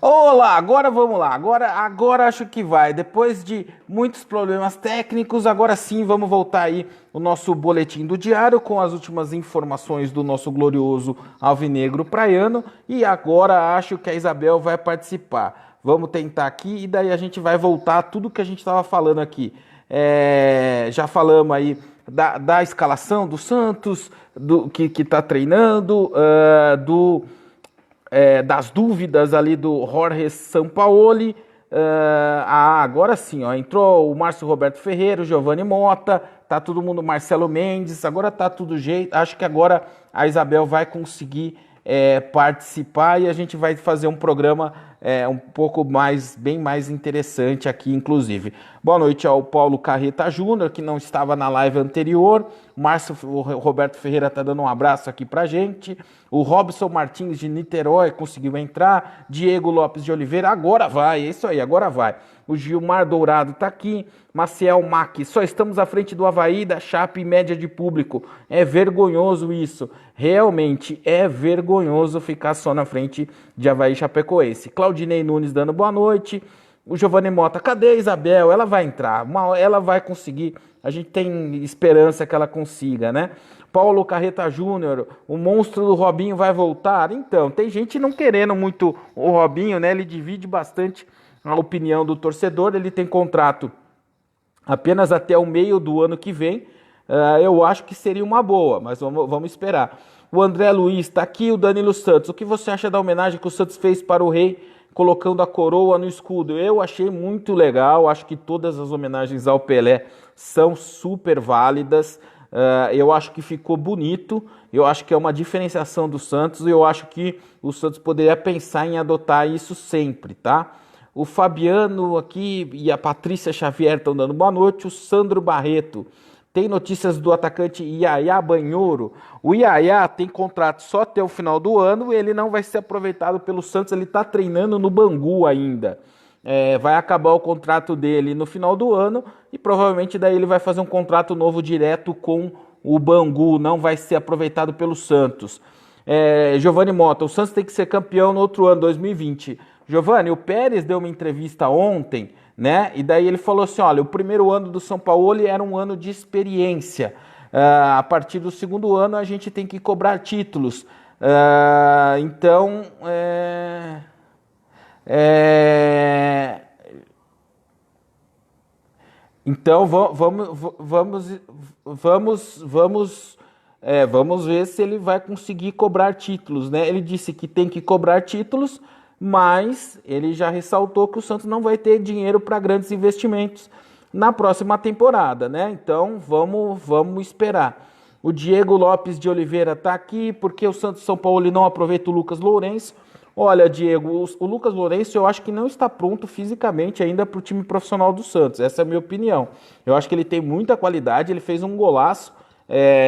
Olá, agora vamos lá. Agora acho que vai. Depois de muitos problemas técnicos, agora sim vamos voltar aí o nosso boletim do diário com as últimas informações do nosso glorioso alvinegro praiano. E agora acho que a Isabel vai participar. Vamos tentar aqui e daí a gente vai voltar a tudo que a gente estava falando aqui. Já falamos aí da escalação do Santos, do que está treinando, das dúvidas ali do Jorge Sampaoli. Agora sim, ó, entrou o Márcio Roberto Ferreira, o Giovanni Mota, tá todo mundo, Marcelo Mendes, agora tá tudo jeito. Acho que agora a Isabel vai conseguir participar e a gente vai fazer um programa um pouco mais, bem mais interessante aqui, inclusive. Boa noite ao Paulo Carreta Júnior, que não estava na live anterior. O Roberto Ferreira está dando um abraço aqui pra gente. O Robson Martins de Niterói conseguiu entrar. Diego Lopes de Oliveira, agora vai, é isso aí, agora vai. O Gilmar Dourado está aqui. Maciel Mack, só estamos à frente do Avaí, da Chape e média de público. É vergonhoso isso. Realmente é vergonhoso ficar só na frente de Avaí Chapecoense. Claudinei Nunes dando boa noite. O Giovanni Mota, cadê a Isabel? Ela vai entrar, ela vai conseguir. A gente tem esperança que ela consiga, né? Paulo Carreta Júnior, o monstro do Robinho vai voltar? Então, tem gente não querendo muito o Robinho, né? Ele divide bastante a opinião do torcedor. Ele tem contrato apenas até o meio do ano que vem. Eu acho que seria uma boa, mas vamos esperar. O André Luiz está aqui, o Danilo Santos. O que você acha da homenagem que o Santos fez para o rei, colocando a coroa no escudo? Eu achei muito legal, acho que todas as homenagens ao Pelé são super válidas. Eu acho que ficou bonito, eu acho que é uma diferenciação do Santos, e eu acho que o Santos poderia pensar em adotar isso sempre, tá? O Fabiano aqui e a Patrícia Xavier estão dando boa noite. O Sandro Barreto, tem notícias do atacante Yaya Banhoro. O Yaya tem contrato só até o final do ano, ele não vai ser aproveitado pelo Santos, ele está treinando no Bangu ainda. Vai acabar o contrato dele no final do ano e provavelmente daí ele vai fazer um contrato novo direto com o Bangu, não vai ser aproveitado pelo Santos. Giovanni Mota, o Santos tem que ser campeão no outro ano, 2020. Giovanni, o Pérez deu uma entrevista ontem, né? E daí ele falou assim, olha, o primeiro ano do São Paulo era um ano de experiência. A partir do segundo ano a gente tem que cobrar títulos. Então vamos ver se ele vai conseguir cobrar títulos, né? Ele disse que tem que cobrar títulos, mas ele já ressaltou que o Santos não vai ter dinheiro para grandes investimentos na próxima temporada, né? Então vamos esperar. O Diego Lopes de Oliveira está aqui, porque o Santos São Paulo não aproveita o Lucas Lourenço. Olha, Diego, o Lucas Lourenço eu acho que não está pronto fisicamente ainda para o time profissional do Santos, essa é a minha opinião. Eu acho que ele tem muita qualidade, ele fez um golaço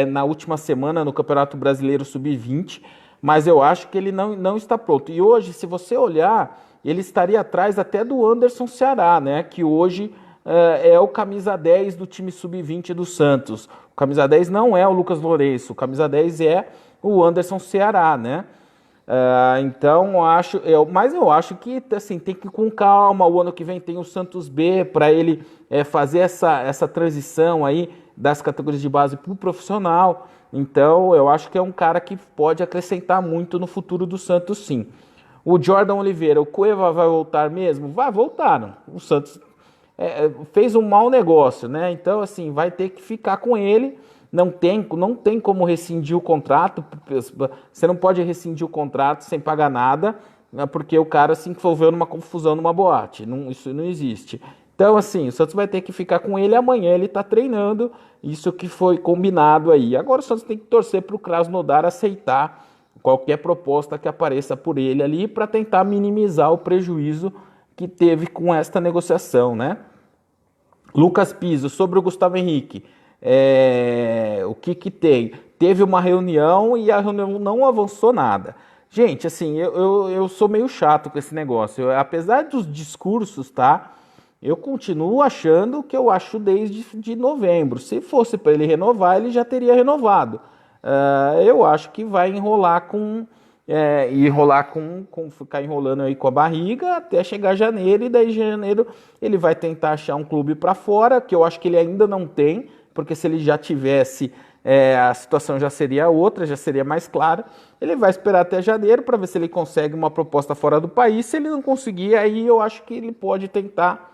na última semana no Campeonato Brasileiro Sub-20, mas eu acho que ele não está pronto. E hoje, se você olhar, ele estaria atrás até do Anderson Ceará, né? Que hoje é o camisa 10 do time sub-20 do Santos. O camisa 10 não é o Lucas Lourenço, o camisa 10 é o Anderson Ceará, né? Mas eu acho que assim, tem que ir com calma. O ano que vem tem o Santos B para ele fazer essa transição aí das categorias de base para o profissional. Então eu acho que é um cara que pode acrescentar muito no futuro do Santos, sim. O Jordan Oliveira, o Cueva vai voltar mesmo? Vai voltar. O Santos fez um mau negócio, né? Então assim, vai ter que ficar com ele. Não tem como rescindir o contrato. Você não pode rescindir o contrato sem pagar nada, né, porque o cara se envolveu numa confusão numa boate. Isso não existe. Então, assim, o Santos vai ter que ficar com ele. Amanhã ele está treinando. Isso que foi combinado aí. Agora o Santos tem que torcer para o Krasnodar aceitar qualquer proposta que apareça por ele ali para tentar minimizar o prejuízo que teve com esta negociação, né? Lucas Piso, sobre o Gustavo Henrique. O que tem? Teve uma reunião e a reunião não avançou nada. Gente, assim, eu sou meio chato com esse negócio. Apesar dos discursos, tá? Eu continuo achando que eu acho desde novembro. Se fosse para ele renovar, ele já teria renovado. Eu acho que vai enrolar com e enrolar ficar enrolando aí com a barriga até chegar janeiro, e daí janeiro ele vai tentar achar um clube para fora, que eu acho que ele ainda não tem, porque se ele já tivesse, a situação já seria outra, já seria mais clara. Ele vai esperar até janeiro para ver se ele consegue uma proposta fora do país. Se ele não conseguir, aí eu acho que ele pode tentar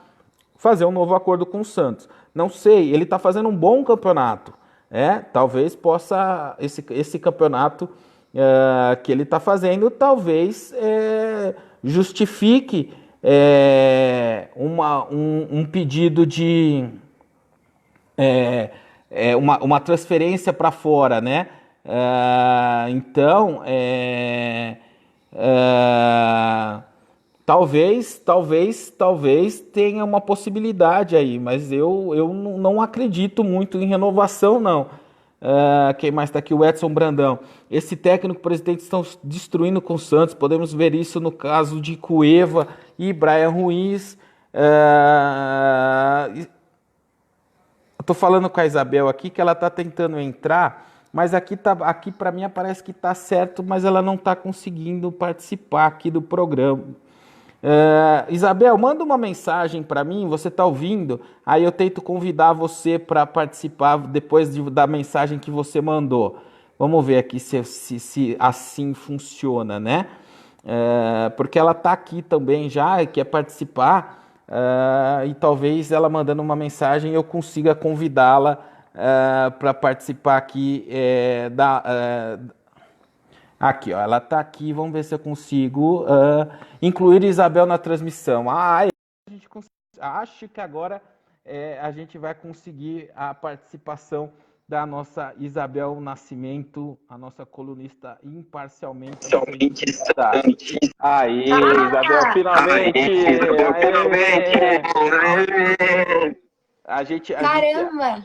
fazer um novo acordo com o Santos. Não sei, ele está fazendo um bom campeonato. Talvez possa, esse campeonato que ele está fazendo, talvez justifique um pedido de uma transferência para fora, né? Então, é, talvez tenha uma possibilidade aí, mas eu não acredito muito em renovação, não. Quem mais está aqui? O Edson Brandão. Esse técnico e presidente estão destruindo com o Santos. Podemos ver isso no caso de Cueva e Brian Ruiz. Eu tô falando com a Isabel aqui que ela tá tentando entrar, mas aqui para mim parece que tá certo, mas ela não tá conseguindo participar aqui do programa. Isabel, manda uma mensagem para mim, você está ouvindo? Aí eu tento convidar você para participar depois da mensagem que você mandou. Vamos ver aqui se assim funciona, né? Porque ela está aqui também já, quer participar, e talvez ela mandando uma mensagem eu consiga convidá-la para participar aqui aqui, ó, ela está aqui, vamos ver se eu consigo incluir Isabel na transmissão. Acho que agora a gente vai conseguir a participação da nossa Isabel Nascimento, a nossa colunista imparcialmente santista. Aí, Isabel, finalmente! A gente, a gente, Caramba!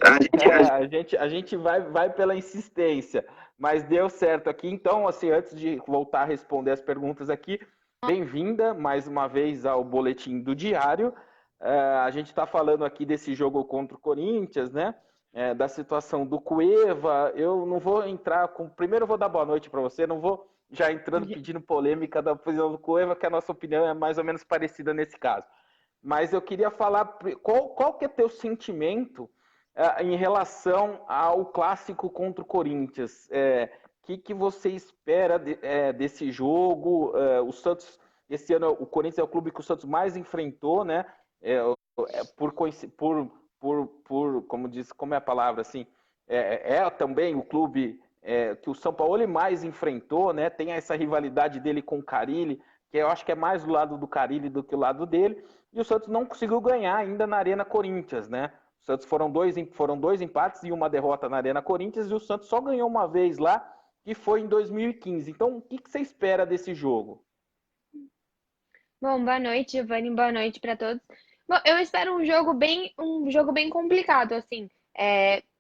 a gente vai pela insistência, mas deu certo aqui. Então, assim, antes de voltar a responder as perguntas aqui, bem-vinda mais uma vez ao Boletim do Diário. A gente está falando aqui desse jogo contra o Corinthians, né? Da situação do Cueva. Eu não vou entrar com. Primeiro, eu vou dar boa noite para você, não vou já entrando pedindo polêmica da posição do Cueva, que a nossa opinião é mais ou menos parecida nesse caso. Mas eu queria falar qual que é teu sentimento em relação ao clássico contra o Corinthians. Que você espera desse jogo? O Santos, esse ano, o Corinthians é o clube que o Santos mais enfrentou, né? Como diz, como é a palavra assim? Também o clube que o São Paulo mais enfrentou, né? Tem essa rivalidade dele com o Carille, que eu acho que é mais do lado do Carille do que o lado dele. E o Santos não conseguiu ganhar ainda na Arena Corinthians, né? O Santos foram dois empates e uma derrota na Arena Corinthians, e o Santos só ganhou uma vez lá, que foi em 2015. Então, o que você espera desse jogo? Bom, boa noite, Giovanni, boa noite para todos. Bom, eu espero um jogo bem complicado, assim.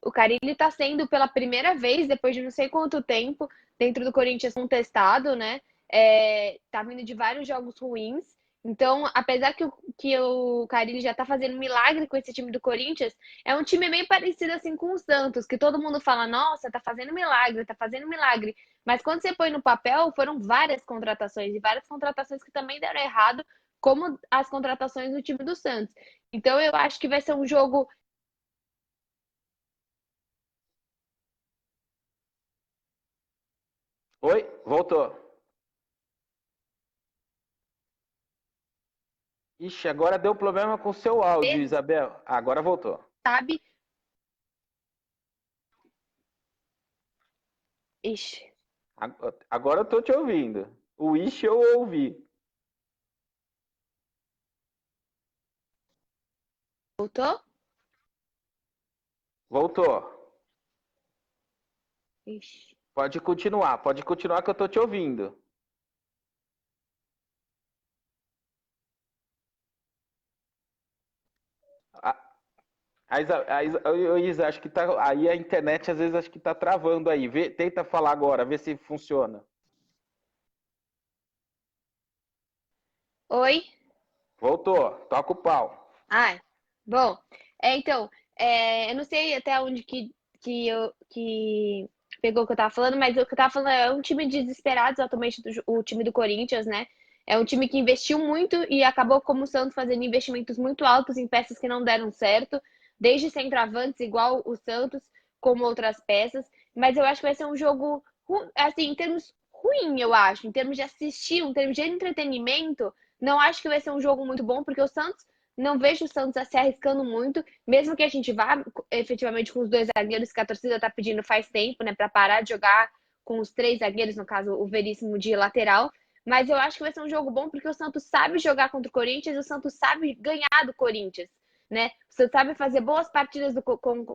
O Carille está sendo pela primeira vez, depois de não sei quanto tempo, dentro do Corinthians contestado, né? Tá vindo de vários jogos ruins. Então, apesar que o Carille já tá fazendo milagre com esse time do Corinthians, é um time bem parecido assim com o Santos, que todo mundo fala, nossa, tá fazendo milagre, tá fazendo milagre. Mas quando você põe no papel, foram várias contratações, e várias contratações que também deram errado, como as contratações do time do Santos. Então eu acho que vai ser um jogo. Oi, voltou. Ixi, agora deu problema com o seu áudio, Isabel. Agora voltou. Sabe? Ixi, Agora eu tô te ouvindo. O ixi eu ouvi. voltou? Voltou. Ixi. Pode continuar que eu tô te ouvindo. A, Isa, acho que tá, aí a internet às vezes acho que tá travando aí. Tenta falar agora, vê se funciona. Oi? Voltou, toca o pau. Ai, bom. Então, eu não sei até onde que pegou o que eu tava falando, mas o que eu tava falando é um time de desesperados, atualmente o time do Corinthians, né? É um time que investiu muito e acabou, como o Santos, fazendo investimentos muito altos em peças que não deram certo, desde centroavantes, igual o Santos, como outras peças. Mas eu acho que vai ser um jogo, assim, em termos ruim, eu acho, em termos de assistir, em termos de entretenimento, não acho que vai ser um jogo muito bom, porque o Santos, não vejo o Santos se arriscando muito, mesmo que a gente vá efetivamente com os dois zagueiros que a torcida tá pedindo faz tempo, né, para parar de jogar com os três zagueiros, no caso o Veríssimo de lateral. Mas eu acho que vai ser um jogo bom porque o Santos sabe jogar contra o Corinthians e o Santos sabe ganhar do Corinthians, né? O Santos sabe fazer boas partidas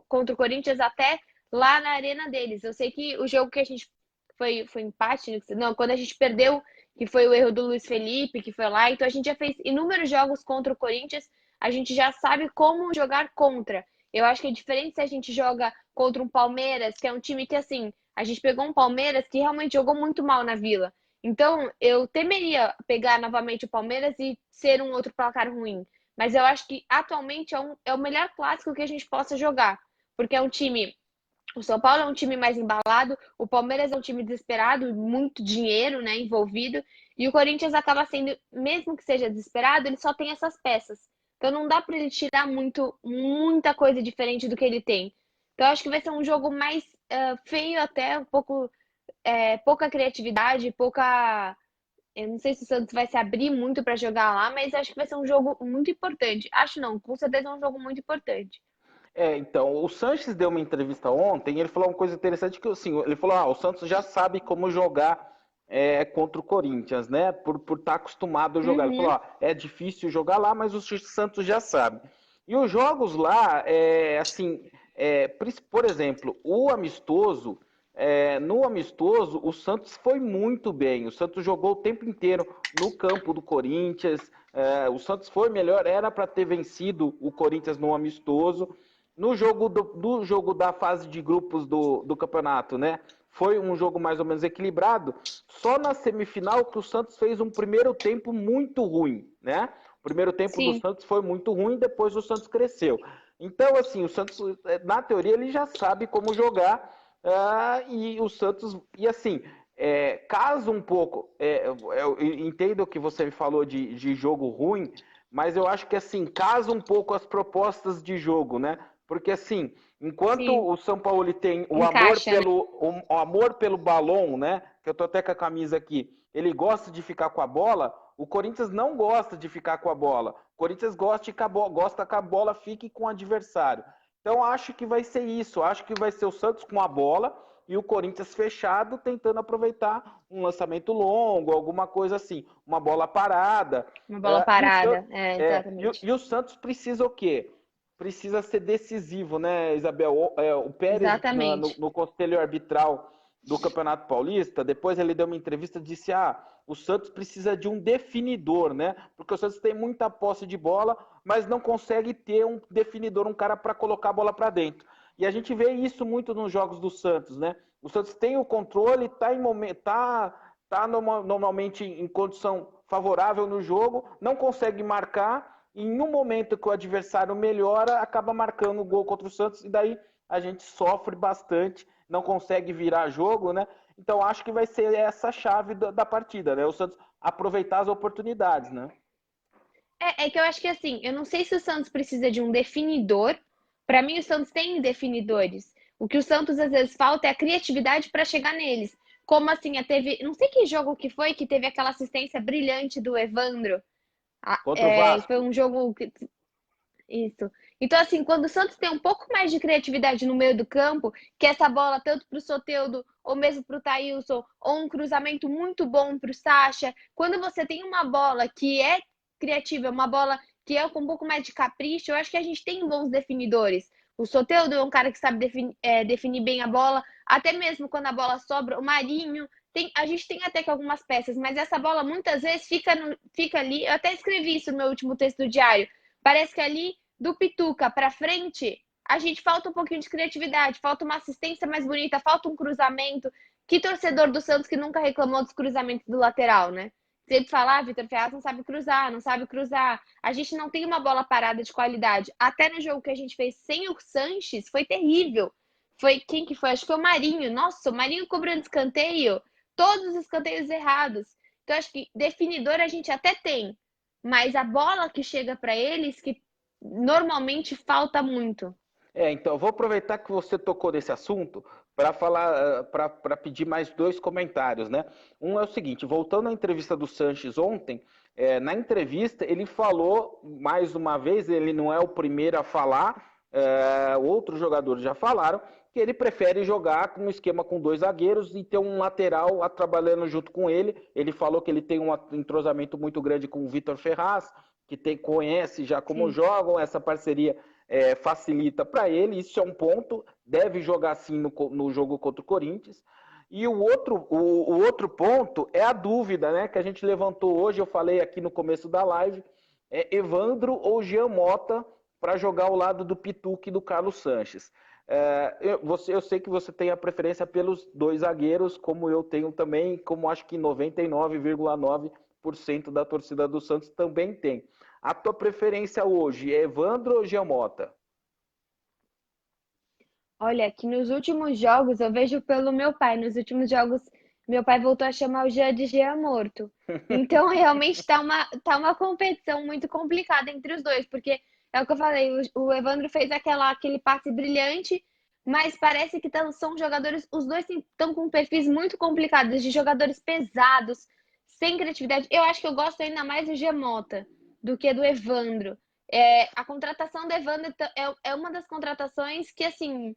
contra o Corinthians até lá na arena deles. Eu sei que o jogo que a gente foi empate, né? Não, quando a gente perdeu, que foi o erro do Luiz Felipe, que foi lá, então a gente já fez inúmeros jogos contra o Corinthians, a gente já sabe como jogar contra. Eu acho que é diferente se a gente joga contra um Palmeiras, que é um time que, assim, a gente pegou um Palmeiras que realmente jogou muito mal na Vila. Então, eu temeria pegar novamente o Palmeiras e ser um outro placar ruim. Mas eu acho que atualmente é o melhor clássico que a gente possa jogar. Porque é um time. O São Paulo é um time mais embalado, o Palmeiras é um time desesperado, muito dinheiro, né, envolvido. E o Corinthians acaba sendo, mesmo que seja desesperado, ele só tem essas peças. Então não dá para ele tirar muita coisa diferente do que ele tem. Então eu acho que vai ser um jogo mais feio até, um pouco pouca criatividade, pouca. Eu não sei se o Santos vai se abrir muito para jogar lá, mas acho que vai ser um jogo muito importante. Acho não, com certeza é um jogo muito importante. Então, o Sanches deu uma entrevista ontem e ele falou uma coisa interessante que assim, ele falou, o Santos já sabe como jogar contra o Corinthians, né? Por estar acostumado a jogar. Ele falou, Uhum, é difícil jogar lá, mas o Santos já sabe. E os jogos lá, assim, por exemplo, o amistoso, no amistoso, o Santos foi muito bem. O Santos jogou o tempo inteiro no campo do Corinthians. O Santos foi melhor, era para ter vencido o Corinthians no amistoso. No jogo do jogo da fase de grupos do campeonato, né? Foi um jogo mais ou menos equilibrado. Só na semifinal que o Santos fez um primeiro tempo muito ruim, né? O primeiro tempo do sim, Santos foi muito ruim, depois o Santos cresceu. Então, assim, o Santos, na teoria, ele já sabe como jogar. E o Santos, e assim, caso um pouco, eu entendo que você me falou de jogo ruim, mas eu acho que assim, casa um pouco as propostas de jogo, né? Porque assim, enquanto sim. o São Paulo tem Encaixa, né? o amor pelo balão, né? Que eu tô até com a camisa aqui, ele gosta de ficar com a bola, o Corinthians não gosta de ficar com a bola. O Corinthians gosta que a bola fique com o adversário. Então acho que vai ser isso. Acho que vai ser o Santos com a bola e o Corinthians fechado tentando aproveitar um lançamento longo, alguma coisa assim, uma bola parada. Uma bola E o Santos, parada, exatamente. e o Santos precisa o quê? Precisa ser decisivo, né, Isabel? O Pérez, Exatamente. no conselho arbitral do Campeonato Paulista, depois ele deu uma entrevista e disse: o Santos precisa de um definidor, né? Porque o Santos tem muita posse de bola, mas não consegue ter um definidor, um cara para colocar a bola para dentro. E a gente vê isso muito nos jogos do Santos, né? O Santos tem o controle, tá normalmente em condição favorável no jogo, não consegue marcar, e em um momento que o adversário melhora, acaba marcando o gol contra o Santos, e daí a gente sofre bastante, não consegue virar jogo, né? Então acho que vai ser essa chave da partida, né? O Santos aproveitar as oportunidades, né? É que eu acho que assim, eu não sei se o Santos precisa de um definidor. Para mim, o Santos tem definidores. O que o Santos às vezes falta é a criatividade para chegar neles. Como assim, teve, não sei que jogo que foi que teve aquela assistência brilhante do Evandro. Contra o Vasco. Foi um jogo isso. Então, assim, quando o Santos tem um pouco mais de criatividade no meio do campo, que essa bola, tanto para o Soteldo, ou mesmo para o Thailson, ou um cruzamento muito bom para o Sacha, quando você tem uma bola que é criativa, uma bola que é com um pouco mais de capricho, eu acho que a gente tem bons definidores. O Soteldo é um cara que sabe definir bem a bola, até mesmo quando a bola sobra, o Marinho. A gente tem até que algumas peças, mas essa bola muitas vezes fica ali. Eu até escrevi isso no meu último texto do diário. Parece que ali do Pituca para frente, a gente falta um pouquinho de criatividade, falta uma assistência mais bonita, falta um cruzamento. Que torcedor do Santos que nunca reclamou dos cruzamentos do lateral, né? Sempre falar, Vitor Ferraz não sabe cruzar, não sabe cruzar. A gente não tem uma bola parada de qualidade. Até no jogo que a gente fez sem o Sanches, foi terrível. Foi quem que foi? Acho que foi o Marinho. Nossa, o Marinho cobrando escanteio, todos os escanteios errados. Então, acho que definidor a gente até tem, mas a bola que chega para eles que normalmente falta muito. Então, vou aproveitar que você tocou nesse assunto para falar, para pedir mais dois comentários, né? Um é o seguinte, voltando à entrevista do Sanches ontem, na entrevista ele falou, mais uma vez, ele não é o primeiro a falar, outros jogadores já falaram, que ele prefere jogar com um esquema com dois zagueiros e ter um lateral trabalhando junto com ele. Ele falou que ele tem um entrosamento muito grande com o Vitor Ferraz, que conhece já como Sim. jogam, essa parceria facilita para ele, isso é um ponto, deve jogar sim no jogo contra o Corinthians. E o outro ponto é a dúvida, né, que a gente levantou hoje, eu falei aqui no começo da live, Evandro ou Jean Mota para jogar ao lado do Pituca e do Carlos Sanches. Eu sei que você tem a preferência pelos dois zagueiros, como eu tenho também, como acho que 99,9% da torcida do Santos também tem. A tua preferência hoje é Evandro ou Giamota? Olha, que nos últimos jogos, eu vejo pelo meu pai, nos últimos jogos, meu pai voltou a chamar o Jean de Jean morto. Então, realmente tá uma competição muito complicada entre os dois, porque é o que eu falei, o Evandro fez aquele passe brilhante, mas parece que são jogadores, os dois estão com perfis muito complicados, de jogadores pesados, sem criatividade. Eu acho que eu gosto ainda mais do Jean Mota do que do Evandro. A contratação do Evandro é uma das contratações que, assim,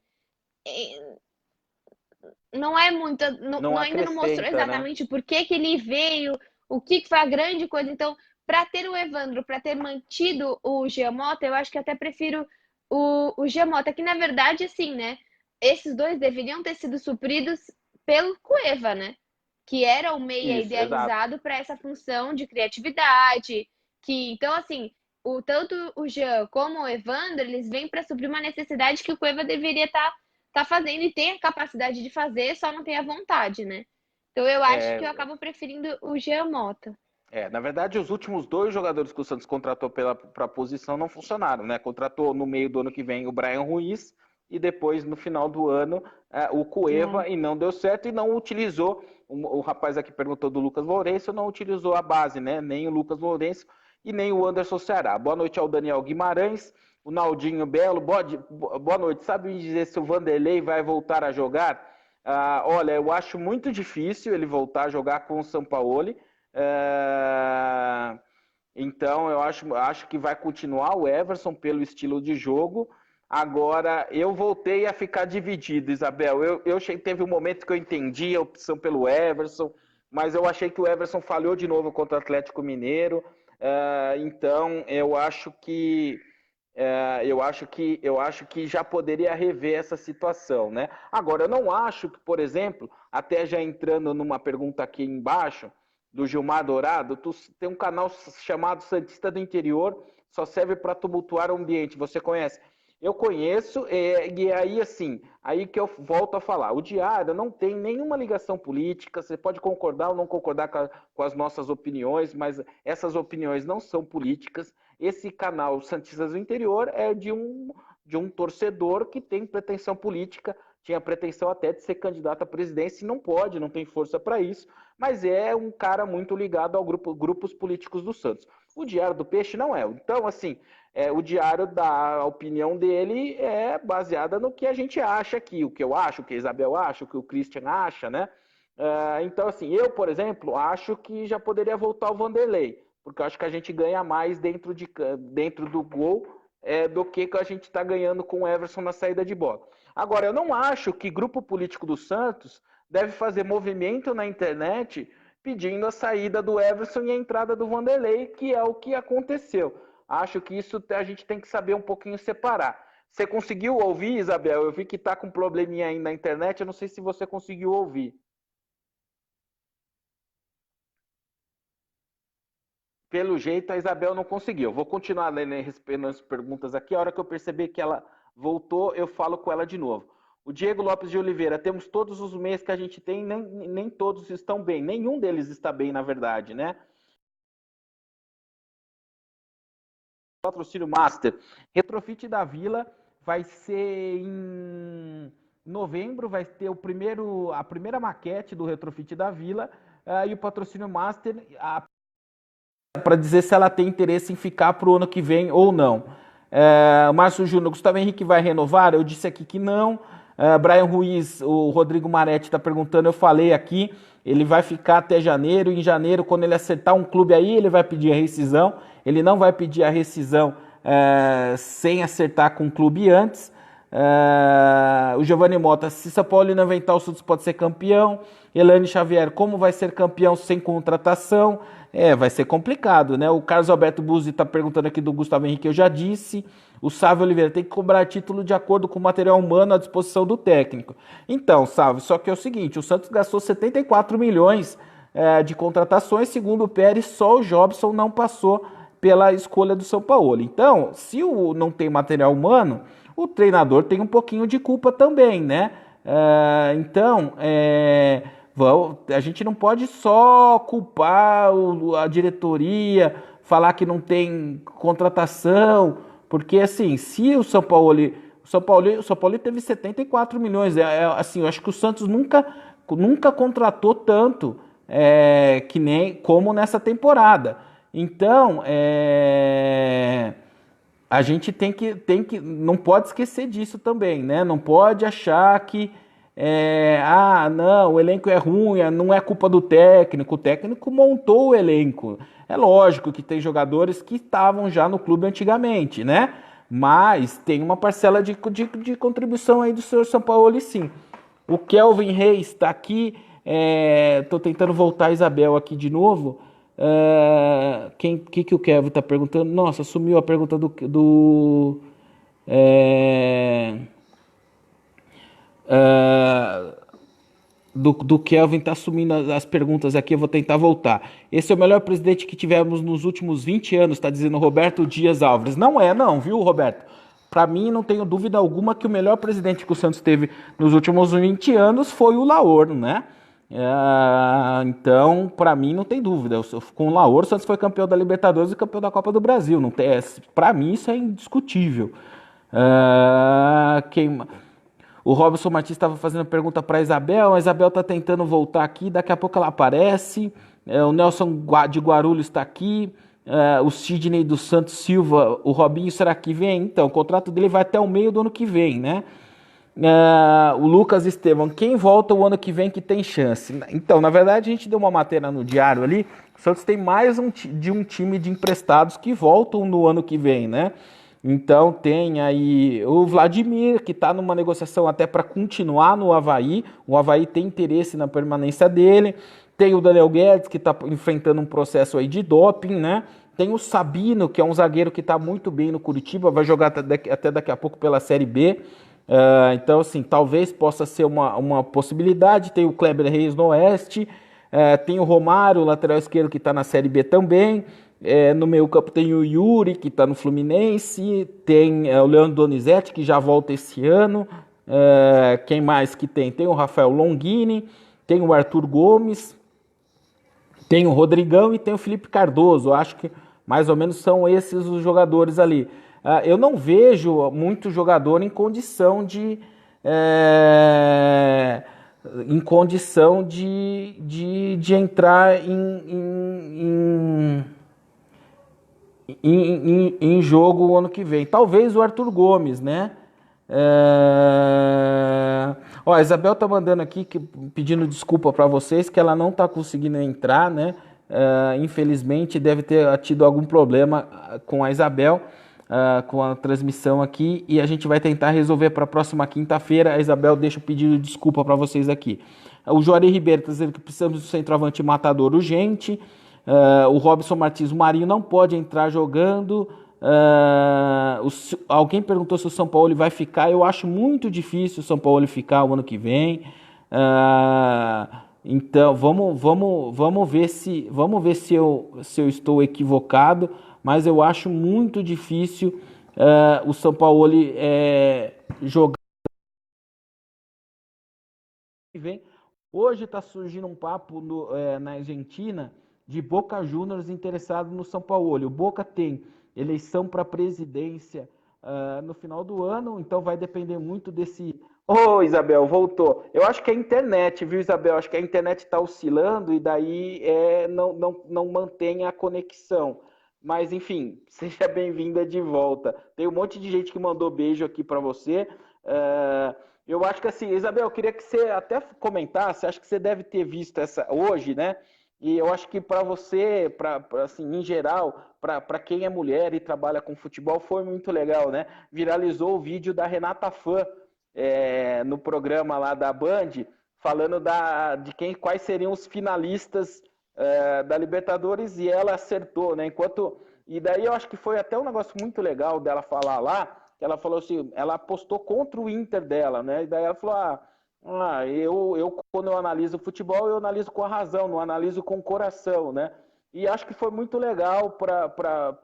não é muito, Não ainda não mostrou acrescenta, né? exatamente por que que ele veio, o que foi a grande coisa. Então, para ter o Evandro, para ter mantido o Giamota, eu acho que até prefiro o Giamota, que na verdade, assim, né? Esses dois deveriam ter sido supridos pelo Cueva, né? Que era o meia Isso, exato. idealizado para essa função de criatividade. Então, assim, tanto o Jean como o Evandro, eles vêm para suprir uma necessidade que o Cueva deveria estar tá fazendo e tem a capacidade de fazer, só não tem a vontade, né? Então eu acho que eu É, acabo preferindo o Jean Mota. na verdade, os últimos dois jogadores que o Santos contratou para a posição não funcionaram, né? Contratou no meio do ano que vem o Brian Ruiz e depois, no final do ano, o É. Cueva e não deu certo e não utilizou. O rapaz aqui perguntou do Lucas Lourenço, não utilizou a base, né? Nem o Lucas Lourenço e nem o Anderson Ceará. Boa noite ao Daniel Guimarães, o Naldinho Belo. Boa noite. Sabe me dizer se o Vanderlei vai voltar a jogar? Olha, eu acho muito difícil ele voltar a jogar com o Sampaoli. É, Então, eu acho que vai continuar o Everson pelo estilo de jogo. Agora, eu voltei a ficar dividido, Isabel. Teve um momento que eu entendi a opção pelo Everson, mas eu achei que o Everson falhou de novo contra o Atlético Mineiro. Então, eu acho que já poderia rever essa situação, né? Agora, eu não acho que, por exemplo, até já entrando numa pergunta aqui embaixo, do Gilmar Dourado, tu tem um canal chamado Santista do Interior, só serve para tumultuar o ambiente. Você conhece? Eu conheço, e aí assim, aí que eu volto a falar. O Diário não tem nenhuma ligação política, você pode concordar ou não concordar com as nossas opiniões, mas essas opiniões não são políticas. Esse canal Santistas do Interior é de um torcedor que tem pretensão política, tinha pretensão até de ser candidato à presidência e não pode, não tem força para isso, mas é um cara muito ligado ao grupos políticos do Santos. O Diário do Peixe não é. Então, assim, o Diário da opinião dele é baseada no que a gente acha aqui, o que eu acho, o que a Isabel acha, o que o Christian acha, né? Então, assim, eu, por exemplo, acho que já poderia voltar o Vanderlei, porque eu acho que a gente ganha mais dentro do gol do que a gente está ganhando com o Everson na saída de bola. Agora, eu não acho que grupo político do Santos deve fazer movimento na internet pedindo a saída do Everson e a entrada do Vanderlei, que é o que aconteceu. Acho que isso a gente tem que saber um pouquinho separar. Você conseguiu ouvir, Isabel? Eu vi que está com um probleminha aí na internet, eu não sei se você conseguiu ouvir. Pelo jeito, a Isabel não conseguiu. Vou continuar respondendo as perguntas aqui. A hora que eu perceber que ela voltou, eu falo com ela de novo. O Diego Lopes de Oliveira, temos todos os meios que a gente tem, nem todos estão bem. Nenhum deles está bem, na verdade, né? Patrocínio Master. Retrofit da Vila vai ser Em novembro vai ter a primeira maquete do Retrofit da Vila e o patrocínio Master para dizer se ela tem interesse em ficar para o ano que vem ou não. Márcio Júnior, Gustavo Henrique vai renovar? Eu disse aqui que não. Brian Ruiz, o Rodrigo Maretti está perguntando, eu falei aqui, ele vai ficar até janeiro. Em janeiro, quando ele acertar um clube aí, ele vai pedir a rescisão. Ele não vai pedir a rescisão sem acertar com o clube antes. O Giovanni Mota, se São Paulo não inventar, o Santos pode ser campeão. Elaine Xavier, como vai ser campeão sem contratação? Vai ser complicado, né? O Carlos Alberto Buzzi está perguntando aqui do Gustavo Henrique, eu já disse. O Sávio Oliveira tem que cobrar título de acordo com o material humano à disposição do técnico. Então, Sávio, só que é o seguinte, o Santos gastou 74 milhões de contratações, segundo o Pérez, só o Jobson não passou pela escolha do São Paulo. Então, se não tem material humano, o treinador tem um pouquinho de culpa também, né? A gente não pode só culpar a diretoria, falar que não tem contratação, porque assim, se o São Paulo teve 74 milhões, assim, eu acho que o Santos nunca contratou tanto que nem como nessa temporada. Então, a gente tem que, não pode esquecer disso também, né? Não pode achar que não, o elenco é ruim, não é culpa do técnico. O técnico montou o elenco. É lógico que tem jogadores que estavam já no clube antigamente, né? Mas tem uma parcela de contribuição aí do senhor Sampaoli, sim. O Kelvin Reis está aqui. Estou tentando voltar a Isabel aqui de novo. Que o Kevin está perguntando? Nossa, sumiu a pergunta do Kelvin, tá sumindo as perguntas aqui, eu vou tentar voltar. Esse é o melhor presidente que tivemos nos últimos 20 anos, tá dizendo Roberto Dias Alves. Não é não, viu, Roberto? Para mim, não tenho dúvida alguma que o melhor presidente que o Santos teve nos últimos 20 anos foi o Laor, né? Então, para mim, não tem dúvida. Com o Laor, o Santos foi campeão da Libertadores e campeão da Copa do Brasil. Para mim, isso é indiscutível. O Robson Martins estava fazendo pergunta para a Isabel está tentando voltar aqui, daqui a pouco ela aparece. O Nelson de Guarulhos está aqui. O Sidney dos Santos Silva, o Robinho, será que vem? Então, o contrato dele vai até o meio do ano que vem, né? O Lucas Estevam, quem volta o ano que vem que tem chance? Então, na verdade, a gente deu uma matéria no diário ali. O Santos tem mais de um time de emprestados que voltam no ano que vem, né? Então tem aí o Vladimir, que está numa negociação até para continuar no Avaí. O Avaí tem interesse na permanência dele. Tem o Daniel Guedes, que está enfrentando um processo aí de doping, né? Tem o Sabino, que é um zagueiro que está muito bem no Curitiba, vai jogar até daqui a pouco pela Série B. Então, assim, talvez possa ser uma possibilidade. Tem o Kleber Reis no Oeste. Tem o Romário, lateral esquerdo, que está na Série B também. No meio campo tem o Yuri, que está no Fluminense, tem o Leandro Donizete, que já volta esse ano. Quem mais que tem? Tem o Rafael Longini, tem o Arthur Gomes, tem o Rodrigão e tem o Felipe Cardoso. Eu acho que mais ou menos são esses os jogadores ali. Eu não vejo muito jogador em condição de entrar em jogo o ano que vem. Talvez o Arthur Gomes, né? A Isabel tá mandando aqui pedindo desculpa para vocês que ela não tá conseguindo entrar, né? Infelizmente deve ter tido algum problema com a Isabel, com a transmissão aqui, e a gente vai tentar resolver para a próxima quinta-feira. A Isabel deixa o pedido de desculpa para vocês aqui. O Juarez Ribeiro está dizendo que precisamos do centroavante matador urgente. O Robson Martins, o Marinho não pode entrar jogando. Alguém perguntou se o São Paulo vai ficar. Eu acho muito difícil o São Paulo ficar o ano que vem. Então vamos ver se eu estou equivocado, mas eu acho muito difícil o São Paulo jogar. Hoje está surgindo um papo na Argentina de Boca Juniors interessado no São Paulo. O Boca tem eleição para presidência no final do ano, então vai depender muito desse Ô, Isabel, voltou. Eu acho que é a internet, viu, Isabel? Acho que a internet está oscilando e daí não mantém a conexão. Mas, enfim, seja bem-vinda de volta. Tem um monte de gente que mandou beijo aqui para você. É, eu acho que assim, Isabel, eu queria que você até comentasse, acho que você deve ter visto essa hoje, né? E eu acho que para você, assim, em geral, para quem é mulher e trabalha com futebol, foi muito legal, né? Viralizou o vídeo da Renata Fã no programa lá da Band, falando quais seriam os finalistas da Libertadores e ela acertou, né? E daí eu acho que foi até um negócio muito legal dela falar lá, que ela falou assim, ela apostou contra o Inter dela, né? E daí ela falou, quando eu analiso futebol, eu analiso com a razão, não analiso com o coração, né? E acho que foi muito legal para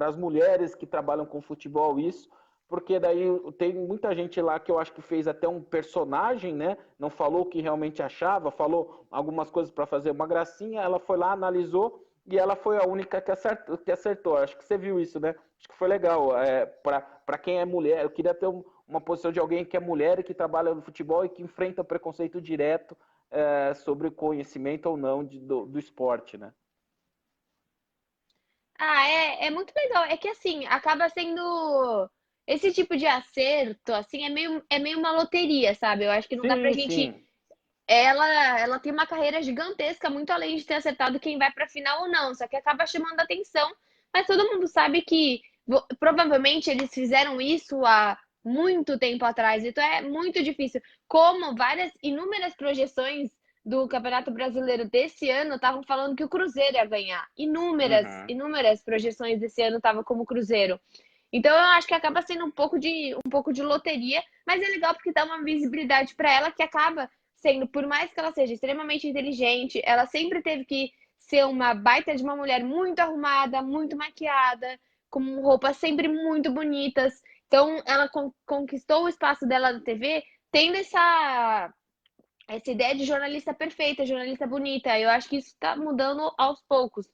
as mulheres que trabalham com futebol isso, porque daí tem muita gente lá que eu acho que fez até um personagem, né? Não falou o que realmente achava, falou algumas coisas para fazer uma gracinha, ela foi lá, analisou e ela foi a única que acertou. Acho que você viu isso, né? Acho que foi legal. Para quem é mulher, eu queria ter uma posição de alguém que é mulher e que trabalha no futebol e que enfrenta preconceito direto sobre conhecimento ou não do esporte, né? Ah, é muito legal. É que assim, acaba sendo esse tipo de acerto, assim, é meio uma loteria, sabe? Eu acho que não dá pra Sim, gente. sim. Ela tem uma carreira gigantesca, muito além de ter acertado quem vai pra final ou não. Só que acaba chamando atenção. Mas todo mundo sabe que provavelmente eles fizeram isso há muito tempo atrás. Então é muito difícil. Como inúmeras projeções do Campeonato Brasileiro desse ano estavam falando que o Cruzeiro ia ganhar. Inúmeras, Uhum. inúmeras projeções desse ano estavam como Cruzeiro. Então eu acho que acaba sendo um pouco de loteria, mas é legal porque dá uma visibilidade para ela que acaba sendo, por mais que ela seja extremamente inteligente, ela sempre teve que ser uma baita de uma mulher muito arrumada, muito maquiada, com roupas sempre muito bonitas. Então ela conquistou o espaço dela na TV tendo essa ideia de jornalista perfeita, jornalista bonita. Eu acho que isso está mudando aos poucos.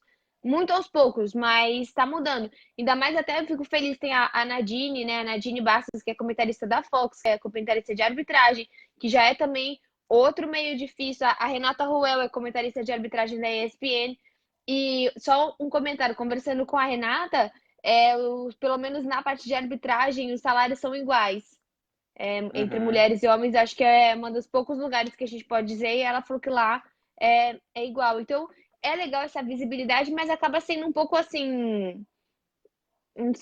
Muito aos poucos, mas está mudando. Ainda mais até eu fico feliz, tem a Nadine, né? A Nadine Bastos, que é comentarista da Fox, que é comentarista de arbitragem, que já é também outro meio difícil. A Renata Ruel é comentarista de arbitragem da ESPN. E só um comentário, conversando com a Renata, pelo menos na parte de arbitragem, os salários são iguais entre Uhum. mulheres e homens, acho que é um dos poucos lugares que a gente pode dizer, e ela falou que lá é igual. Então, é legal essa visibilidade, mas acaba sendo um pouco assim.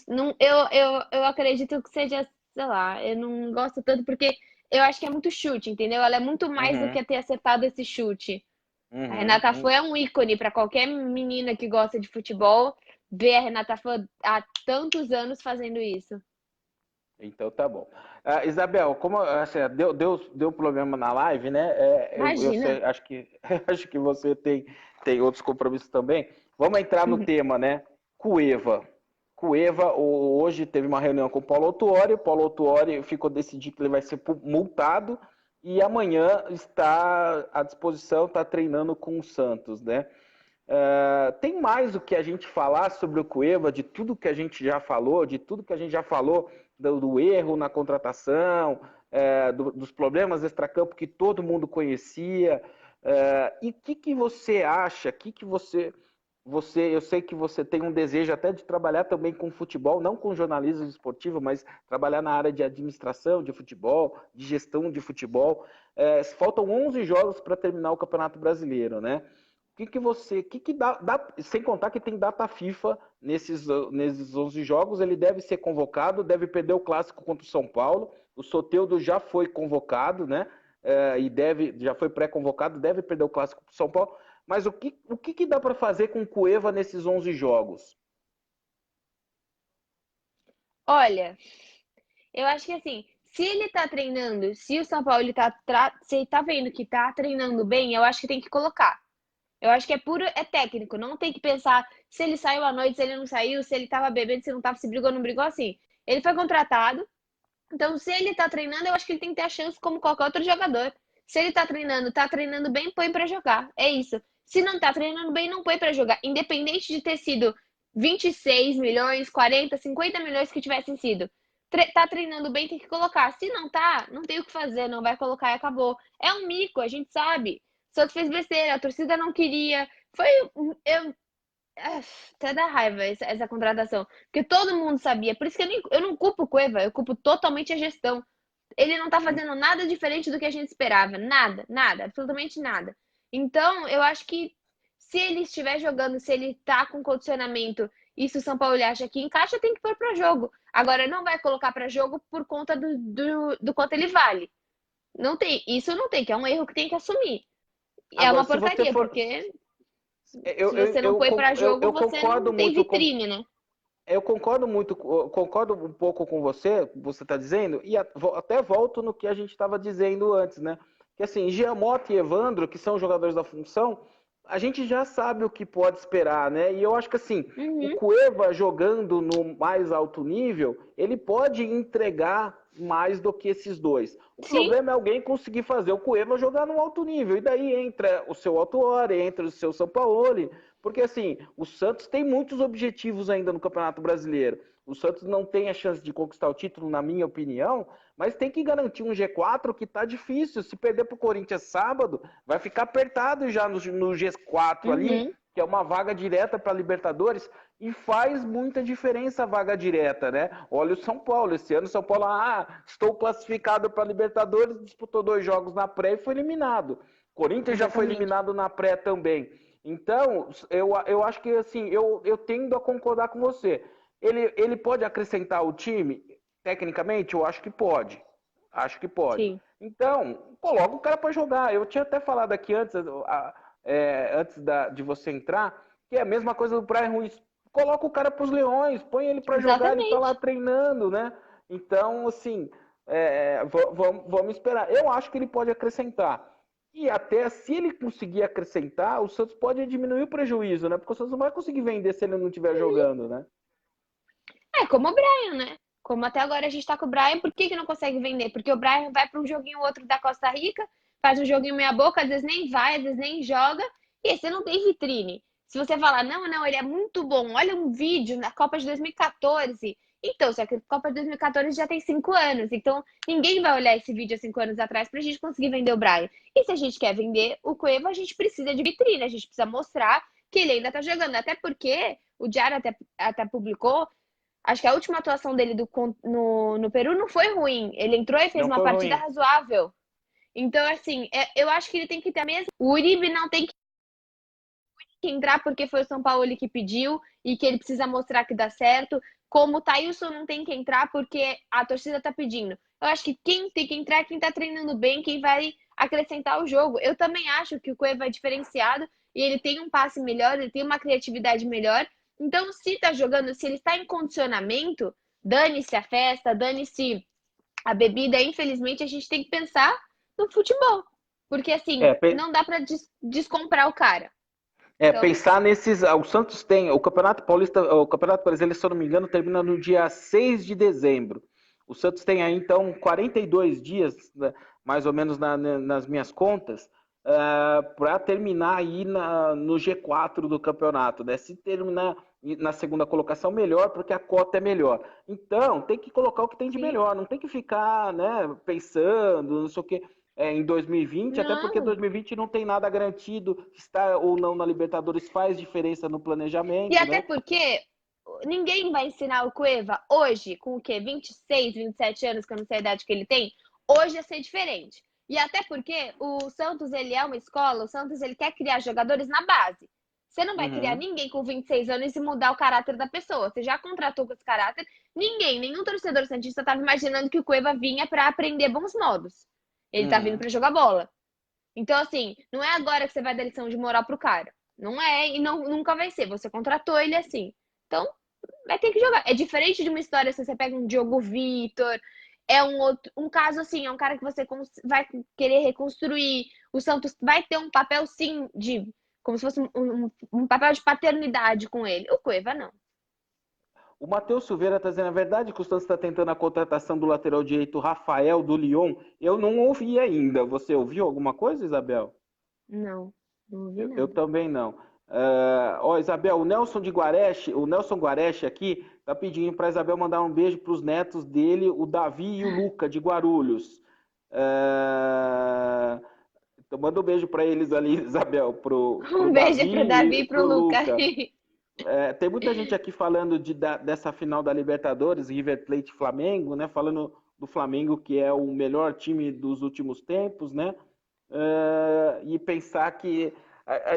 Não, eu acredito que seja, sei lá, eu não gosto tanto porque eu acho que é muito chute, entendeu? Ela é muito mais do Uhum. que ter acertado esse chute. A Uhum. Renata Fã é um ícone para qualquer menina que gosta de futebol ver a Renata Fã há tantos anos fazendo isso. Então tá bom. Isabel, como assim, deu problema na live, né? Eu Imagina. sei, acho que acho que você tem outros compromissos também. Vamos entrar no tema, né? Cueva. Cueva hoje teve uma reunião com o Paulo Autuori. O Paulo Autuori ficou decidido que ele vai ser multado e amanhã está à disposição, está treinando com o Santos, né? Tem mais o que a gente falar sobre o Cueva, de tudo que a gente já falou, de tudo que a gente já falou do erro na contratação, dos problemas extracampo que todo mundo conhecia. E o que você acha? Eu sei que você tem um desejo até de trabalhar também com futebol, não com jornalismo esportivo, mas trabalhar na área de administração de futebol, de gestão de futebol. Faltam 11 jogos para terminar o Campeonato Brasileiro, né? Sem contar que tem data FIFA nesses 11 jogos, ele deve ser convocado, deve perder o clássico contra o São Paulo. O Soteldo já foi convocado, né? Já foi pré-convocado, deve perder o clássico para o São Paulo. Mas o que dá para fazer com o Cueva nesses 11 jogos? Olha, eu acho que assim, se ele tá treinando, se o São Paulo se ele tá vendo que tá treinando bem, eu acho que tem que colocar. Eu acho que é técnico, não tem que pensar se ele saiu à noite, se ele não saiu, se ele tava bebendo, se não tava, se brigou, não brigou assim. Ele foi contratado, então se ele tá treinando, eu acho que ele tem que ter a chance como qualquer outro jogador. Se ele tá treinando bem, põe pra jogar. É isso. Se não tá treinando bem, não põe pra jogar. Independente de ter sido 26 milhões, 40, 50 milhões que tivessem sido. Tá treinando bem, tem que colocar. Se não tá, não tem o que fazer, não vai colocar e acabou. É um mico, a gente sabe. O Santos fez besteira, a torcida não queria. Foi. Eu, até dá raiva essa contratação. Porque todo mundo sabia. Por isso que eu não culpo o Cueva, eu culpo totalmente a gestão. Ele não tá fazendo nada diferente do que a gente esperava. Nada, nada, absolutamente nada. Então, eu acho que se ele estiver jogando, se ele tá com condicionamento e se o São Paulo acha que encaixa, tem que pôr pra jogo. Agora, não vai colocar pra jogo por conta do quanto ele vale. Não tem, isso não tem, que é um erro que tem que assumir. É Agora, uma se você porcaria, for. porque Eu, se eu, você não eu, põe pra jogo, eu você concordo não tem muito com. vitrine, né? Eu concordo muito, eu concordo um pouco com você está dizendo, e até volto no que a gente estava dizendo antes, né? Que assim, Giamotto e Evandro, que são jogadores da função, a gente já sabe o que pode esperar, né? E eu acho que assim, o Uhum. Cueva jogando no mais alto nível, ele pode entregar mais do que esses dois. O Sim, problema é alguém conseguir fazer o Cueva jogar no alto nível. E daí entra o seu Autuori, entra o seu Sampaoli, porque assim, o Santos tem muitos objetivos ainda no Campeonato Brasileiro. O Santos não tem a chance de conquistar o título, na minha opinião, mas tem que garantir um G4 que tá difícil. Se perder pro Corinthians sábado, vai ficar apertado já no G4 ali, uhum. que é uma vaga direta para Libertadores, e faz muita diferença a vaga direta, né? Olha o São Paulo, esse ano o São Paulo, estou classificado para Libertadores, disputou 2 jogos na pré e foi eliminado. Corinthians já foi Exatamente. eliminado na pré também. Então, eu acho que assim, eu tendo a concordar com você. Ele pode acrescentar o time? Tecnicamente, eu acho que pode. Acho que pode. Sim. Então, coloca o cara para jogar. Eu tinha até falado aqui antes, de você entrar, que é a mesma coisa do Brian Ruiz. Coloca o cara para os Leões, põe ele para jogar, ele tá lá Exatamente. treinando, né? Então, assim, vamos esperar. Eu acho que ele pode acrescentar. E até se ele conseguir acrescentar, o Santos pode diminuir o prejuízo, né? Porque o Santos não vai conseguir vender se ele não estiver jogando, né? É como o Brian, né? Como até agora a gente tá com o Brian, por que que não consegue vender? Porque o Brian vai para um joguinho ou outro da Costa Rica, faz um joguinho meia boca, às vezes nem vai, às vezes nem joga, e aí você não tem vitrine. Se você falar, não, não, ele é muito bom, olha um vídeo na Copa de 2014. Então, só que a Copa de 2014 já tem 5 anos, então ninguém vai olhar esse vídeo há 5 anos atrás pra gente conseguir vender o Brian. E se a gente quer vender o Cueva, a gente precisa de vitrine, a gente precisa mostrar que ele ainda tá jogando. Até porque o Diário até publicou. Acho que a última atuação dele no Peru não foi ruim. Ele entrou e fez Não uma foi partida ruim. razoável. Então, assim, eu acho que ele tem que ter a mesma. O Uribe não tem que entrar porque foi o São Paulo que pediu e que ele precisa mostrar que dá certo. Como o Thailson não tem que entrar porque a torcida tá pedindo. Eu acho que quem tem que entrar é quem tá treinando bem, quem vai acrescentar o jogo. Eu também acho que o Cueva é diferenciado e ele tem um passe melhor, ele tem uma criatividade melhor. Então, se tá jogando, se ele está em condicionamento, dane-se a festa, dane-se a bebida. Infelizmente, a gente tem que pensar no futebol. Porque, assim, É, pe- não dá pra descomprar o cara. Então, Pensar nesses. O Santos tem. O Campeonato Paulista, o Campeonato Brasileiro, se eu não me engano, termina no dia 6 de dezembro. O Santos tem aí, então, 42 dias, né, mais ou menos nas minhas contas, para terminar aí no G4 do campeonato. Né? Se terminar na segunda colocação, melhor, porque a cota é melhor. Então, tem que colocar o que tem de sim. melhor, não tem que ficar, né, pensando, não sei o quê, em 2020, até porque Não. 2020 não tem nada garantido, estar ou não na Libertadores faz diferença no E planejamento, até né? porque ninguém vai ensinar o Cueva hoje, com o quê? 26, 27 anos, que eu não sei a idade que ele tem, hoje a ser diferente. E até porque o Santos, ele é uma escola, o Santos, ele quer criar jogadores na base. Você não vai criar Uhum, ninguém com 26 anos e mudar o caráter da pessoa. Você já contratou com esse caráter. Ninguém, nenhum torcedor santista estava imaginando que o Cueva vinha para aprender bons modos. Ele tá vindo uhum. para jogar bola. Então, assim, não é agora que você vai dar lição de moral pro cara. Não é e não, nunca vai ser. Você contratou ele assim. Então, vai ter que jogar. É diferente de uma história se você pega um Diogo Vitor, é um outro, um caso assim, é um cara que você vai querer reconstruir. O Santos vai ter um papel sim de como se fosse um papel de paternidade com ele. O Cueva não. O Matheus Silveira está dizendo a verdade que o Santos está tentando a contratação do lateral direito Rafael do Lyon. Eu não ouvi ainda. Você ouviu alguma coisa, Isabel? Não, não ouvi Eu nada. também não. Ó, Isabel, o Nelson Guareche aqui tá pedindo para Isabel mandar um beijo para os netos dele, o Davi e o Luca de Guarulhos. É, então manda um beijo para eles ali, Isabel, pro Um beijo pro Davi Davi e e pro pro Luca. Luca. Tem muita gente aqui falando dessa final da Libertadores, River Plate e Flamengo, né? Falando do Flamengo, que é o melhor time dos últimos tempos, né? E pensar que. A